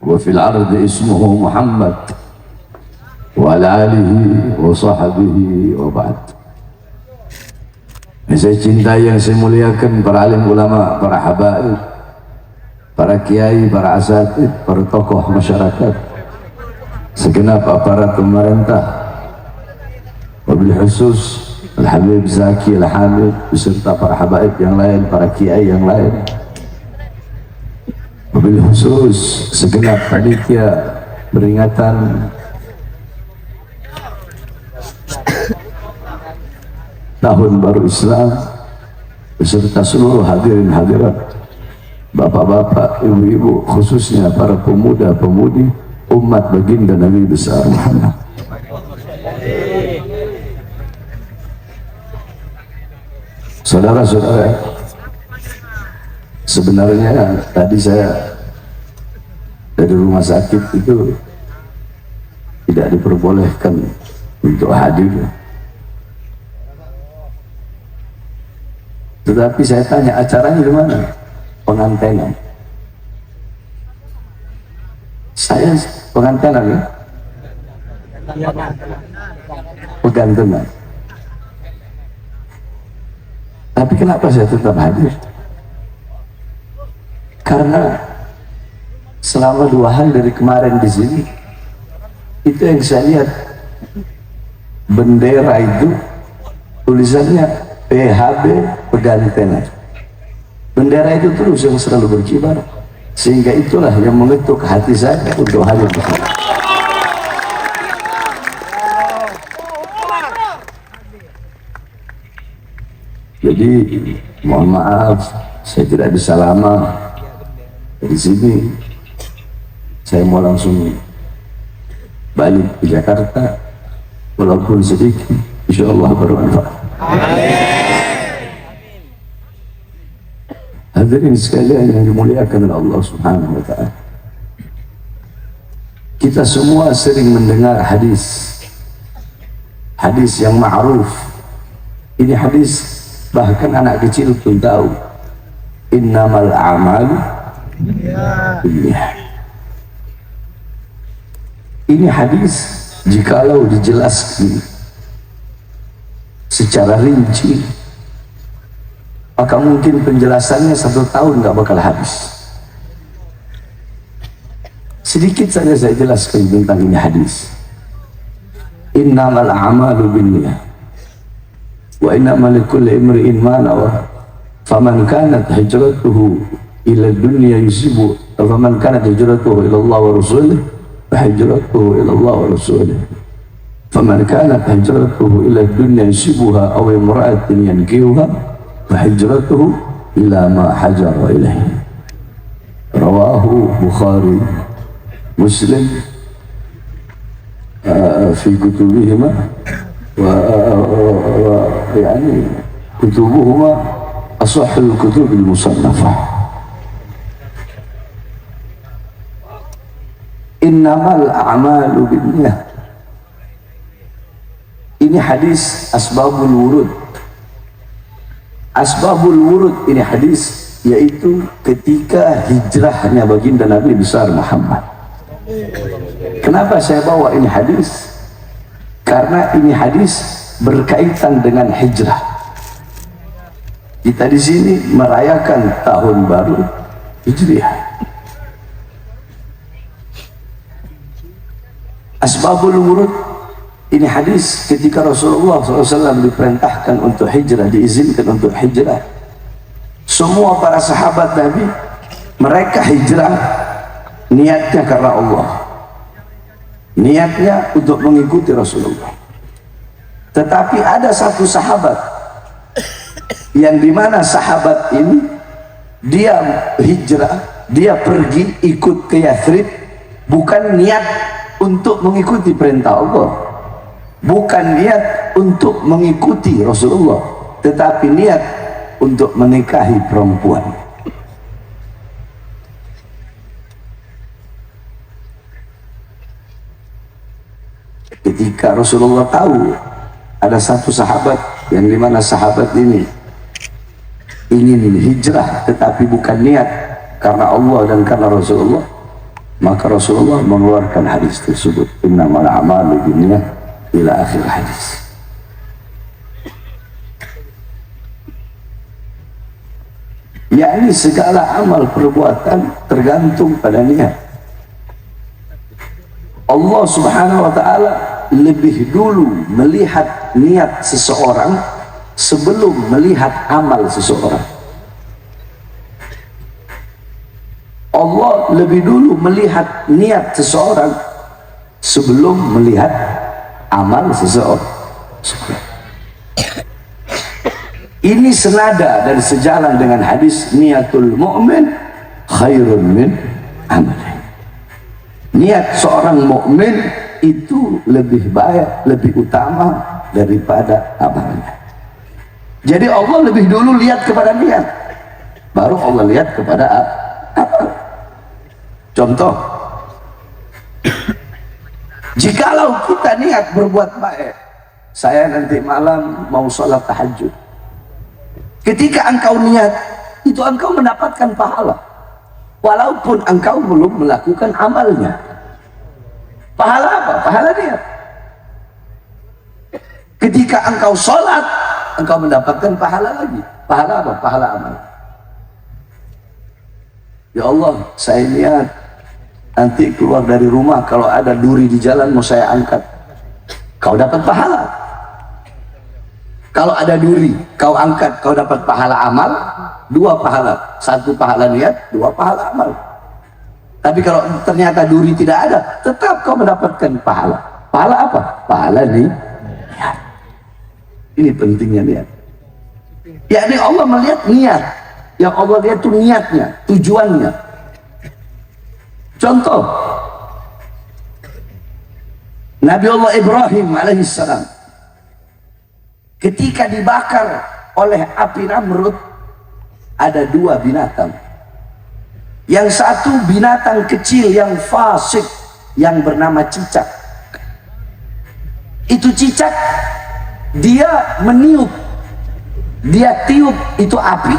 wa fil ardi ismuhu Muhammad wa ala alihi wa sahbihi wa ba'd. Saya cintai yang saya muliakan para alim ulama, para habaib, para kiai, para asatid, para tokoh masyarakat, segenap aparat pemerintah, wabil khusus Al-Habib Zaki Al-Hamid beserta para habaib yang lain, para kiai yang lain, wabil khusus segenap panitia peringatan Tahun Baru Islam beserta seluruh hadirin hadirat, bapak-bapak, ibu-ibu, khususnya para pemuda-pemudi umat baginda Nabi besar Muhammad. Saudara-saudara, sebenarnya tadi saya dari rumah sakit itu tidak diperbolehkan untuk hadir. Tetapi saya tanya, acaranya di mana? Pengantenan. Saya pengantenan ya? Pegantengan. Tapi kenapa saya tetap hadir? Karena selama 2 hari dari kemarin di sini, itu yang saya lihat, bendera itu tulisannya PHB Pegantengan. Bendera itu terus yang selalu berkibar, sehingga itulah yang mengetuk hati saya untuk hadir di sini. Jadi mohon maaf, saya tidak bisa lama di sini. Saya mau langsung balik ke Jakarta, walaupun sedikit, insya Allah bermanfaat. Hadirin sekalian yang dimuliakan oleh Allah Subhanahu wa ta'ala, kita semua sering mendengar hadis yang ma'ruf. Ini hadis bahkan anak kecil pun tahu, innamal a'malu binniyat. Ini hadis jikalau dijelaskan secara rinci, maka mungkin penjelasannya 1 tahun nggak bakal habis. Sedikit saja saya jelaskan tentang ini hadis. Innamal a'malu binniyat wa innamal likulli imri'in ma nawa faman kanat hijratuhu ila dunya yusibu faman kanat hijratuhu ila Allah wa rasulih fa hijratuhu ila Allah wa rasulih faman kanat hijratuhu ila dunya yusibuha aw imra'atin yankihuha fa hijratuhu ila ma hajara ilaihi. Rawahu Bukhari Muslim fi kutubihima wa yani kutubuhuma asahhul kutubil musannafah. Innamal a'malu binniyat. Ini hadis asbabul wurud. Asbabul wurud ini hadis, yaitu ketika hijrahnya baginda Nabi besar Muhammad. Kenapa saya bawa ini hadis? Karena ini hadis berkaitan dengan hijrah. Kita di sini merayakan tahun baru Hijriah. Asbabul wurud ini hadis ketika Rasulullah SAW diperintahkan untuk hijrah, diizinkan untuk hijrah. Semua para sahabat Nabi, mereka hijrah niatnya karena Allah, niatnya untuk mengikuti Rasulullah. Tetapi ada satu sahabat yang dimana sahabat ini dia hijrah, dia pergi ikut ke Yathrib bukan niat untuk mengikuti perintah Allah, bukan niat untuk mengikuti Rasulullah, tetapi niat untuk menikahi perempuan. Ketika Rasulullah tahu ada satu sahabat yang dimana sahabat ini ingin hijrah tetapi bukan niat karena Allah dan karena Rasulullah, Maka Rasulullah mengeluarkan hadis tersebut, innamal a'malu binniyat, ila akhir hadis. Yakni segala amal perbuatan tergantung pada niat. Allah Subhanahu wa ta'ala lebih dulu melihat niat seseorang sebelum melihat amal seseorang. Allah lebih dulu melihat niat seseorang sebelum melihat amal seseorang. Ini senada dan sejalan dengan hadis niatul mu'min khairun min amalih. Niat seorang mukmin itu lebih baik, lebih utama daripada amalnya. Jadi Allah lebih dulu lihat kepada niat, baru Allah lihat kepada amal. Contoh, jikalau kita niat berbuat baik, saya nanti malam mau sholat tahajud. Ketika engkau niat, itu engkau mendapatkan pahala, walaupun engkau belum melakukan amalnya. Pahala apa? Pahala niat. Ketika engkau sholat, engkau mendapatkan pahala lagi. Pahala apa? Pahala amal. Ya Allah, saya niat nanti keluar dari rumah, kalau ada duri di jalan mau saya angkat. Kau dapat pahala. Kalau ada duri, kau angkat, kau dapat pahala amal, 2 pahala. 1 pahala niat, 2 pahala amal. Tapi kalau ternyata duri tidak ada, tetap kau mendapatkan pahala. Pahala apa? Pahala niat. Ini pentingnya niat. Yakni Allah melihat niat. Yang Allah lihat itu niatnya, tujuannya. Contoh, Nabi Allah Ibrahim alaihissalam ketika dibakar oleh api Namrud, ada 2 binatang. Yang satu binatang kecil yang fasik yang bernama cicak. Itu cicak, dia meniup, dia tiup itu api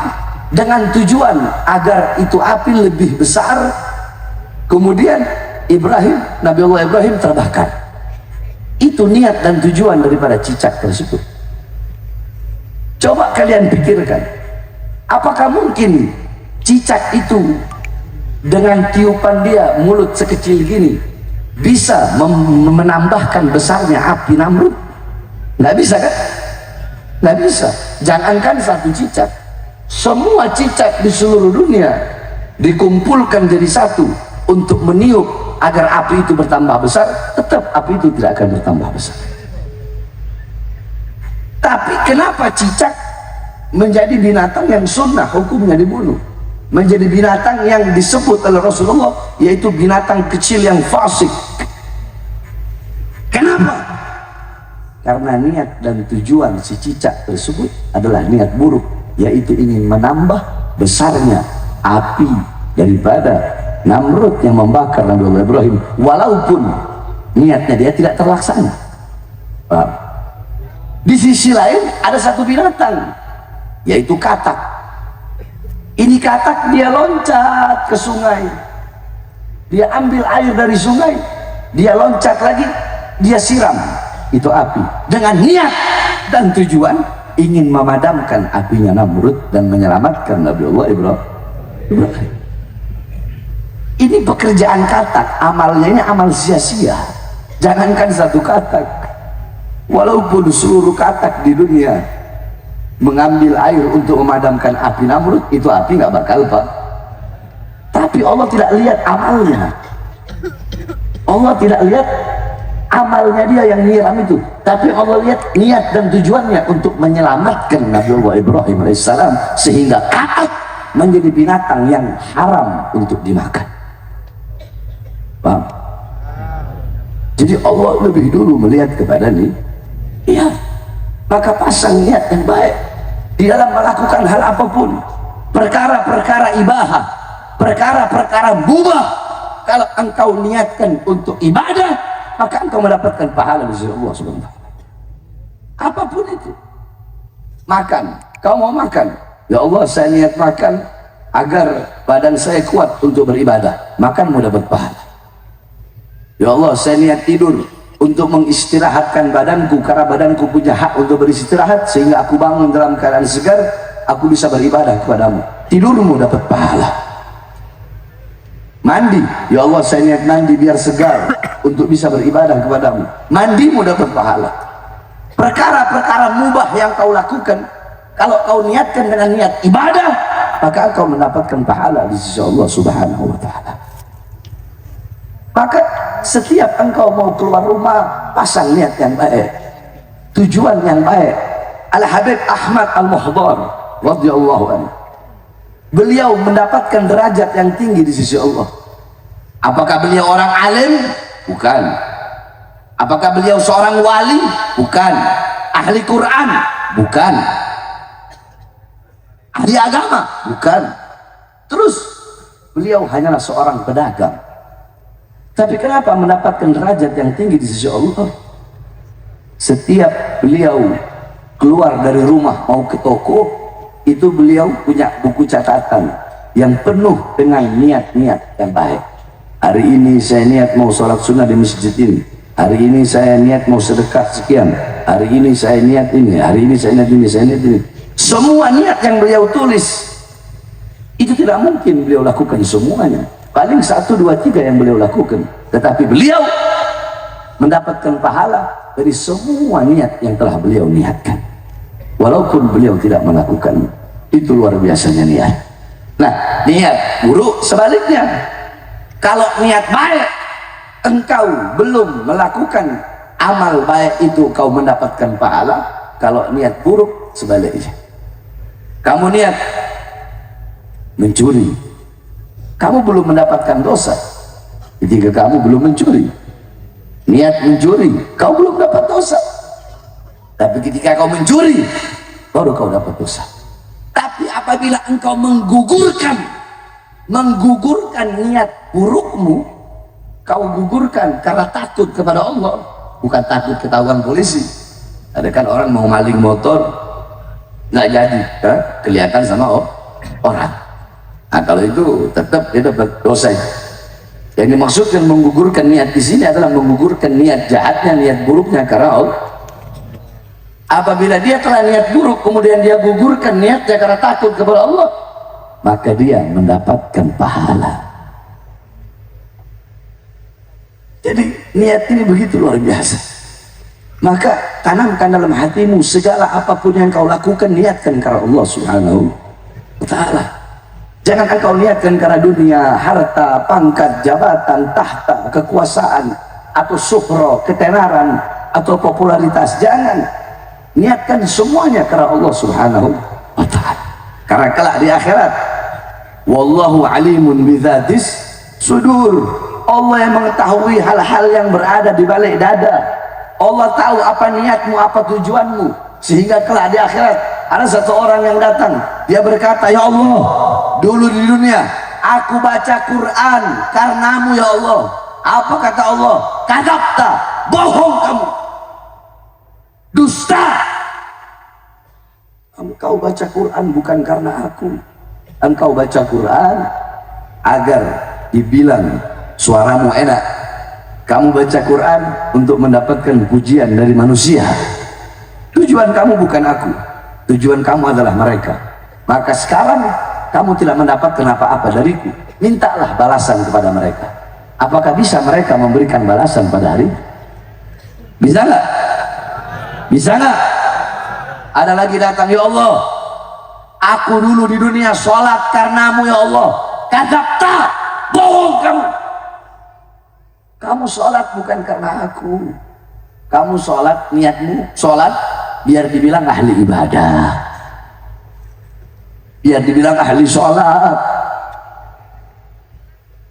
dengan tujuan agar itu api lebih besar. Kemudian Nabi Allah Ibrahim terbakar. Itu niat dan tujuan daripada cicak tersebut. Coba kalian pikirkan, apakah mungkin cicak itu dengan tiupan dia mulut sekecil gini bisa menambahkan besarnya api Namrud? Nggak bisa kan? Nggak bisa. Jangankan satu cicak, semua cicak di seluruh dunia dikumpulkan jadi satu untuk meniup agar api itu bertambah besar, tetap api itu tidak akan bertambah besar. Tapi kenapa cicak menjadi binatang yang sunnah hukumnya dibunuh, menjadi binatang yang disebut oleh Rasulullah yaitu binatang kecil yang fasik? Kenapa? Karena niat dan tujuan si cicak tersebut adalah niat buruk, yaitu ingin menambah besarnya api daripada Namrud yang membakar Nabi Allah Ibrahim, walaupun niatnya dia tidak terlaksana. Paham? Di sisi lain ada satu binatang, yaitu katak. Ini katak, dia loncat ke sungai, dia ambil air dari sungai, dia loncat lagi, dia siram itu api dengan niat dan tujuan ingin memadamkan apinya Namrud dan menyelamatkan Nabi Allah Ibrahim. Ini pekerjaan katak, amalnya ini amal sia-sia. Jangankan satu katak, walaupun seluruh katak di dunia mengambil air untuk memadamkan api Namrud, itu api nggak bakal Pak. Tapi Allah tidak lihat amalnya. Allah tidak lihat amalnya dia yang nyiram itu, tapi Allah lihat niat dan tujuannya untuk menyelamatkan Nabi Allah Ibrahim alaihissalam, sehingga katak menjadi binatang yang haram untuk dimakan. Paham? Jadi Allah lebih dulu melihat kepada ini. Iya, maka pasang niat yang baik di dalam melakukan hal apapun, perkara-perkara ibadah, perkara-perkara mubah. Kalau engkau niatkan untuk ibadah, maka engkau mendapatkan pahala dari Allah Subhanahu wa ta'ala. Apapun itu. Makan, kau mau makan, ya Allah saya niat makan agar badan saya kuat untuk beribadah, makan mau dapat pahala. Ya Allah, saya niat tidur untuk mengistirahatkan badanku, karena badanku punya hak untuk beristirahat, sehingga aku bangun dalam keadaan segar, aku bisa beribadah kepadamu. Tidurmu dapat pahala. Mandi, ya Allah, saya niat mandi biar segar untuk bisa beribadah kepadamu. Mandimu dapat pahala. Perkara-perkara mubah yang kau lakukan, kalau kau niatkan dengan niat ibadah, maka kau mendapatkan pahala di sisi Allah Subhanahu wa Ta'ala. Maka setiap engkau mau keluar rumah, pasang niat yang baik, tujuan yang baik. Al-Habib Ahmad Al-Muhdar radhiyallahu anhu, beliau mendapatkan derajat yang tinggi di sisi Allah. Apakah beliau orang alim? Bukan. Apakah beliau seorang wali? Bukan. Ahli Quran? Bukan. Ahli agama? Bukan. Terus beliau hanyalah seorang pedagang. Tapi kenapa mendapatkan derajat yang tinggi di sisi Allah? Setiap beliau keluar dari rumah mau ke toko, itu beliau punya buku catatan yang penuh dengan niat-niat yang baik. Hari ini saya niat mau sholat sunnah di masjid ini. Hari ini saya niat mau sedekah sekian. Hari ini saya niat ini. Hari ini saya niat ini. Saya niat ini. Semua niat yang beliau tulis itu tidak mungkin beliau lakukan semuanya. Paling 1, 2, 3 yang beliau lakukan. Tetapi beliau mendapatkan pahala dari semua niat yang telah beliau niatkan, walaupun beliau tidak melakukan. Itu luar biasanya niat. Nah, niat buruk sebaliknya. Kalau niat baik, engkau belum melakukan amal baik itu, kau mendapatkan pahala. Kalau niat buruk sebaliknya. Kamu niat mencuri, kamu belum mendapatkan dosa ketika kamu belum mencuri. Niat mencuri, kau belum dapat dosa. Tapi ketika kau mencuri, baru kau dapat dosa. Tapi apabila engkau menggugurkan niat burukmu, kau gugurkan karena takut kepada Allah, bukan takut ketahuan polisi. Ada kan orang mau maling motor nggak jadi, kelihatan sama orang. Nah, kalau itu tetap dia dapat dosa. Yang dimaksudkan menggugurkan niat di sini adalah menggugurkan niat jahatnya, niat buruknya karena Allah. Apabila dia telah niat buruk, kemudian dia gugurkan niatnya karena takut kepada Allah, maka dia mendapatkan pahala. Jadi niat ini begitu luar biasa. Maka tanamkan dalam hatimu, segala apapun yang kau lakukan, niatkan karena Allah Subhanahu wa Ta'ala. Jangan engkau niatkan karena dunia, harta, pangkat, jabatan, tahta, kekuasaan, atau suhro, ketenaran, atau popularitas. Jangan. Niatkan semuanya karena Allah Subhanahu wa Ta'ala. Karena kelak di akhirat, wallahu alimun bidzatis sudur. Allah yang mengetahui hal-hal yang berada di balik dada. Allah tahu apa niatmu, apa tujuanmu, sehingga kelak di akhirat ada satu orang yang datang, dia berkata, ya Allah, dulu di dunia aku baca Quran karenamu ya Allah. Apa kata Allah? Kadzabta, bohong kamu, dusta. Engkau baca Quran bukan karena aku. Engkau baca Quran agar dibilang suaramu enak. Kamu baca Quran untuk mendapatkan pujian dari manusia. Tujuan kamu bukan aku, tujuan kamu adalah mereka. Maka sekarang kamu tidak mendapatkan apa-apa dariku. Mintalah balasan kepada mereka. Apakah bisa mereka memberikan balasan pada hari? Bisa nggak? Bisa nggak? Ada lagi datang, ya Allah, aku dulu di dunia sholat karenamu ya Allah. Kadzabta, bohong kamu. Kamu sholat bukan karena aku. Kamu sholat, niatmu sholat biar dibilang ahli ibadah, biar dibilang ahli sholat.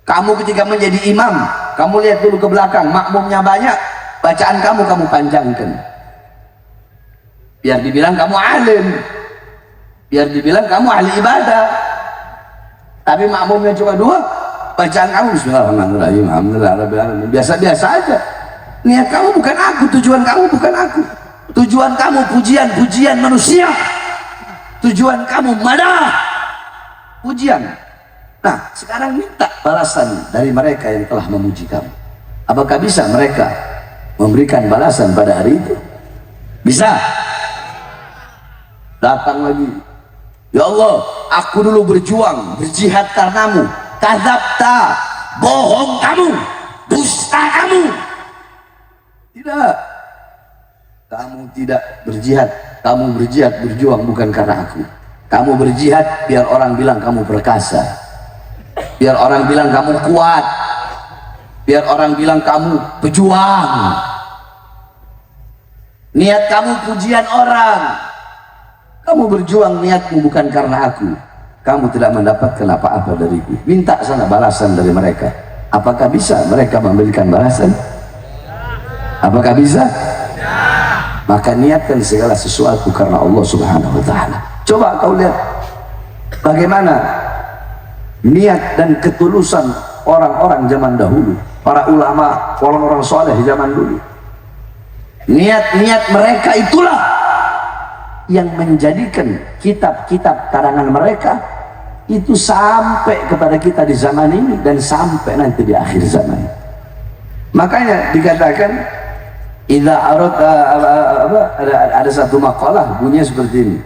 Kamu ketika menjadi imam, kamu lihat dulu ke belakang, makmumnya banyak, bacaan kamu panjangkan, biar dibilang kamu alim, biar dibilang kamu ahli ibadah. Tapi makmumnya cuma 2, bacaan kamu bismillahirrahmanirrahim, alhamdulillah, biasa-biasa aja. Niat kamu bukan aku, tujuan kamu bukan aku, tujuan kamu pujian-pujian manusia, tujuan kamu madah, pujian. Nah, sekarang minta balasan dari mereka yang telah memuji kamu. Apakah bisa mereka memberikan balasan pada hari itu? Bisa. Datang lagi, ya Allah, aku dulu berjuang, berjihad karenamu. Kadzabta, bohong kamu, dusta kamu. Tidak, kamu tidak berjihad. Kamu berjihad, berjuang bukan karena aku. Kamu berjihad biar orang bilang kamu perkasa, biar orang bilang kamu kuat, biar orang bilang kamu pejuang. Niat kamu pujian orang. Kamu berjuang, niatmu bukan karena aku. Kamu tidak mendapatkan apa-apa dariku. Minta sana balasan dari mereka. Apakah bisa mereka memberikan balasan? Apakah bisa? Maka niatkan segala sesuatu karena Allah Subhanahu wa ta'ala. Coba kau lihat bagaimana niat dan ketulusan orang-orang zaman dahulu, para ulama, orang-orang soleh zaman dulu. Niat-niat mereka itulah yang menjadikan kitab-kitab karangan mereka itu sampai kepada kita di zaman ini dan sampai nanti di akhir zaman. Makanya dikatakan idza ada satu makalah bunyinya seperti ini.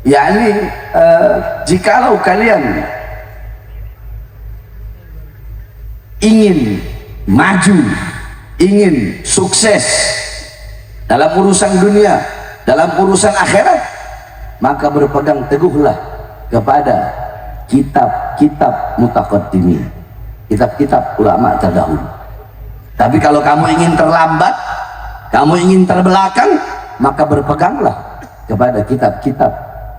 yakni jikalau kalian ingin maju, ingin sukses dalam urusan dunia, dalam urusan akhirat, maka berpegang teguhlah kepada kitab-kitab mutaqaddimin, kitab-kitab ulama terdahulu. Tapi kalau kamu ingin terlambat, kamu ingin terbelakang, maka berpeganglah kepada kitab-kitab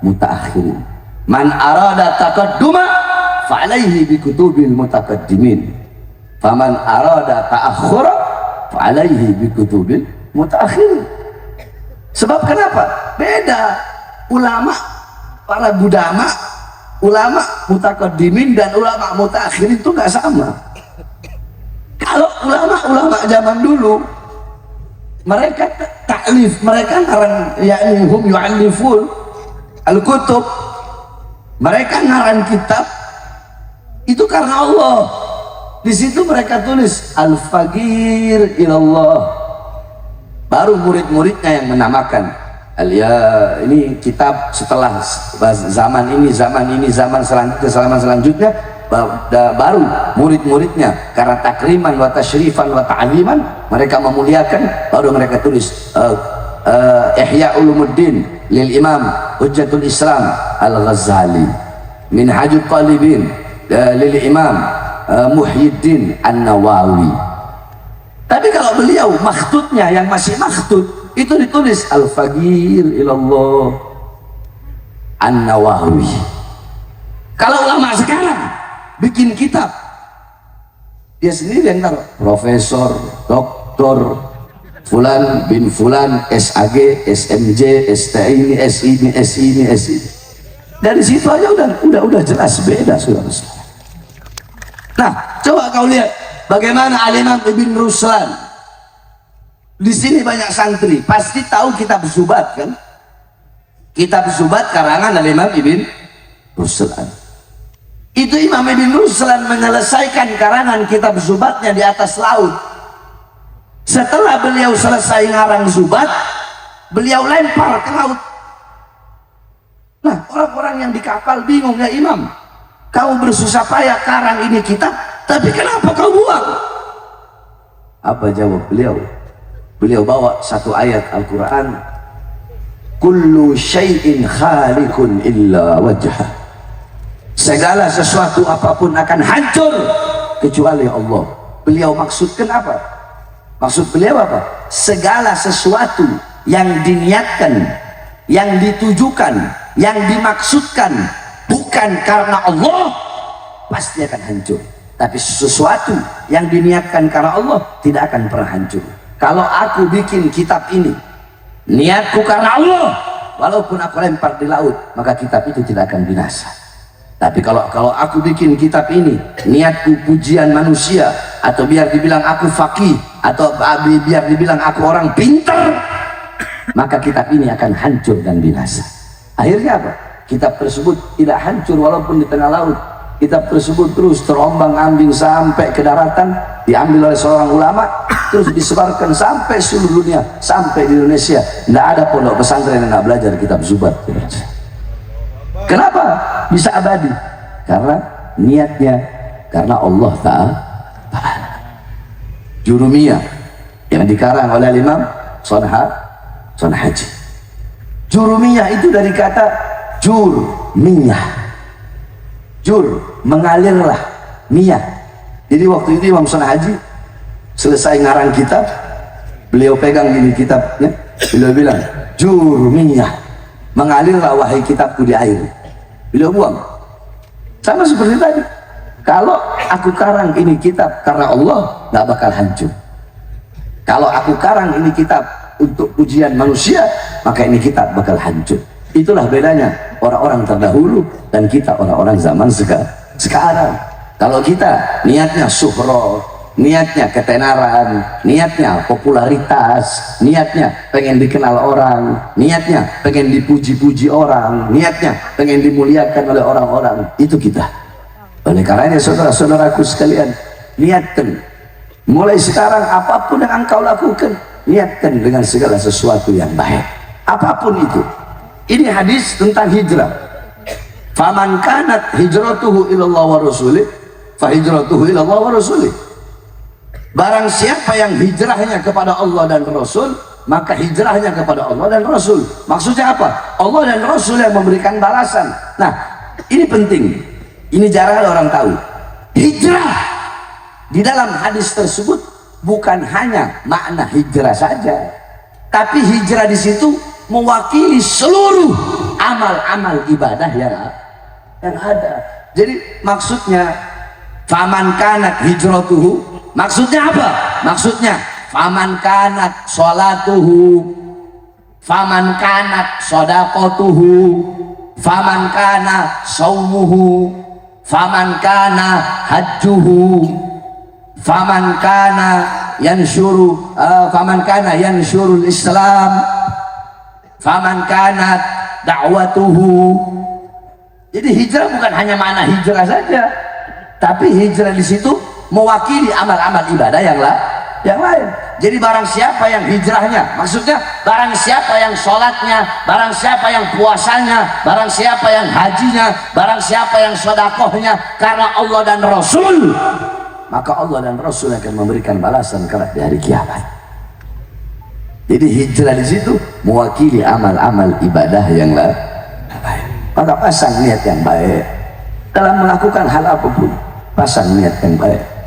mutaakhirin. Man arada taqadduma fa'alaihi bi kutubil mutaqaddimin, faman arada ta'akhkhura fa'alaihi bi kutubil mutaakhirin. Sebab kenapa? Beda ulama, para budama, ulama mutaqaddimin dan ulama mutaakhirin itu nggak sama. Kalau ulama-ulama zaman dulu mereka taklif, mereka ngarang, yakni hum yu'allifun al-kutub, mereka ngarang kitab itu karena Allah. Di situ mereka tulis al-faqir ilallah. Baru murid-muridnya yang menamakan ini kitab setelah zaman ini, zaman selanjutnya, baru murid-muridnya karena takriman wa tasyrifan wa ta'liman mereka memuliakan, baru mereka tulis Ihya Ulumuddin lil Imam Hujjatul Islam Al-Ghazali, Minhajul Talibin lil Imam Muhyiddin An-Nawawi. Tapi kalau beliau makhtutnya yang masih makhtut itu ditulis Al-Faqir ilallah An-Nawawi. Kalau ulama sekarang bikin kitab, dia sendiri yang taruh Profesor, Doktor Fulan bin Fulan, SAG, SMJ, STI, SI. Dari situ aja udah jelas beda, saudara. Nah, coba kau lihat bagaimana Al-Imam Ibn Ruslan. Di sini banyak santri pasti tahu kitab Zubat kan? Kitab Zubat karangan Al-Imam Ibn Ruslan. Itu Imam Ibn Ruslan menyelesaikan karangan kitab Zubatnya di atas laut. Setelah beliau selesai ngarang Zubat, beliau lempar ke laut. Nah, orang-orang yang di kapal bingung, ya Imam, kamu bersusah payah karang ini kitab, tapi kenapa kau buang? Apa jawab beliau? Beliau bawa satu ayat Al-Quran, kullu syai'in khaliqun illa wajhah. Segala sesuatu apapun akan hancur kecuali Allah. Beliau maksudkan apa? Maksud beliau apa? Segala sesuatu yang diniatkan, yang ditujukan, yang dimaksudkan bukan karena Allah pasti akan hancur. Tapi sesuatu yang diniatkan karena Allah tidak akan pernah hancur. Kalau aku bikin kitab ini niatku karena Allah, walaupun aku lempar di laut, maka kitab itu tidak akan binasa. Tapi kalau aku bikin kitab ini niatku pujian manusia, atau biar dibilang aku faqih, atau biar dibilang aku orang pintar, maka kitab ini akan hancur dan binasa. Akhirnya apa? Kitab tersebut tidak hancur walaupun di tengah laut, kitab tersebut terus terombang-ambing sampai ke daratan, diambil oleh seorang ulama, terus disebarkan sampai seluruh dunia, sampai di Indonesia. Tidak ada pondok pesantren yang tidak belajar kitab Zubat. Kenapa bisa abadi? Karena niatnya, karena Allah Ta'ala. Jurumiyah yang dikarang oleh Imam Sonhaji. Jurumiyah itu dari kata jurmiyah. Jur, mengalirlah, miyah. Jadi waktu itu Imam Sonhaji selesai ngarang kitab, beliau pegang ini kitabnya, beliau bilang, jurmiyah, mengalirlah wahai kitabku di air. Beliau buang. Sama seperti tadi, kalau aku karang ini kitab karena Allah, nggak bakal hancur. Kalau aku karang ini kitab untuk pujian manusia, maka ini kitab bakal hancur. Itulah bedanya orang-orang terdahulu dan kita orang-orang zaman sekarang. Kalau kita niatnya suhro, niatnya ketenaran, niatnya popularitas, niatnya pengen dikenal orang, niatnya pengen dipuji-puji orang, niatnya pengen dimuliakan oleh orang-orang, itu kita. Oleh karenanya saudara-saudaraku sekalian, niatkan mulai sekarang apapun yang engkau lakukan, niatkan dengan segala sesuatu yang baik, apapun itu. Ini hadis tentang hijrah. Faman kanat hijratuhu ilallah wa rasulih, fa hijratuhu ilallah wa rasulih. Barang siapa yang hijrahnya kepada Allah dan Rasul, maka hijrahnya kepada Allah dan Rasul. Maksudnya apa? Allah dan Rasul yang memberikan balasan. Nah, ini penting. Ini jarang orang tahu. Hijrah di dalam hadis tersebut bukan hanya makna hijrah saja, tapi hijrah di situ mewakili seluruh amal-amal ibadah yang ada. Jadi maksudnya faman kanat hijratuhu, maksudnya apa? Maksudnya faman kanat sholatuhu, faman kanat shadaqatuhu, faman kana saumuhu, faman kana hajjuhu, faman kana yansyurul Islam, faman kanat da'watuhu. Jadi hijrah bukan hanya makna hijrah saja, tapi hijrah di situ mewakili amal-amal ibadah yang lain. Jadi barang siapa yang hijrahnya, maksudnya barang siapa yang sholatnya, barang siapa yang puasanya, barang siapa yang hajinya, barang siapa yang sedekahnya karena Allah dan Rasul, maka Allah dan Rasul akan memberikan balasan kelak di hari kiamat. Jadi hijrah di situ mewakili amal-amal ibadah yang lain. Maka pasang niat yang baik dalam melakukan hal apapun, pasang niat yang baik.